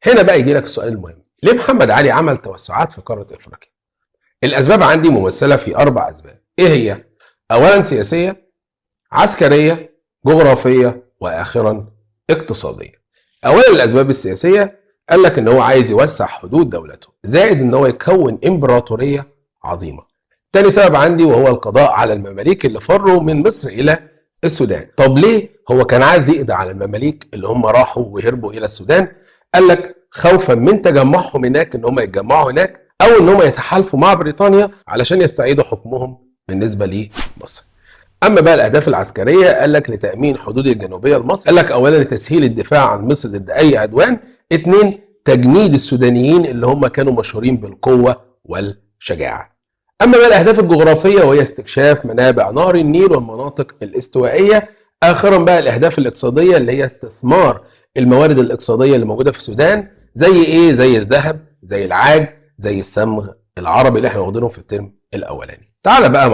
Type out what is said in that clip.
هنا بقى يجي لك السؤال المهم، ليه محمد علي عمل توسعات في قارة افريقيا؟ الاسباب عندي ممثلة في 4 اسباب. ايه هي؟ اولا سياسية، عسكرية، جغرافية، واخرا اقتصادية. اولا الاسباب السياسية، قال لك ان هو عايز يوسع حدود دولته، زائد ان هو يكون امبراطورية عظيمة. تاني سبب عندي وهو القضاء على المماليك اللي فروا من مصر الى السودان. طب ليه هو كان عايز يقضي على المماليك اللي هم راحوا وهربوا الى السودان؟ قال لك خوفا من تجمعهم هناك، ان هم يتجمعوا هناك، او ان هم يتحالفوا مع بريطانيا علشان يستعيدوا حكمهم بالنسبه لمصر. اما بقى الاهداف العسكريه، قال لك لتامين حدود الجنوبيه لمصر. قال لك اولا لتسهيل الدفاع عن مصر ضد اي عدوان. 2 تجنيد السودانيين اللي هم كانوا مشهورين بالقوه والشجاعه. اما بقى الاهداف الجغرافيه، وهي استكشاف منابع نهر النيل والمناطق الاستوائيه. اخرا بقى الاهداف الاقتصاديه، اللي هي استثمار الموارد الاقتصاديه اللي موجوده في السودان، زي ايه؟ زي الذهب، زي العاج، زي الصمغ العربي اللي احنا واخدينهم في الترم الاولاني. تعال بقى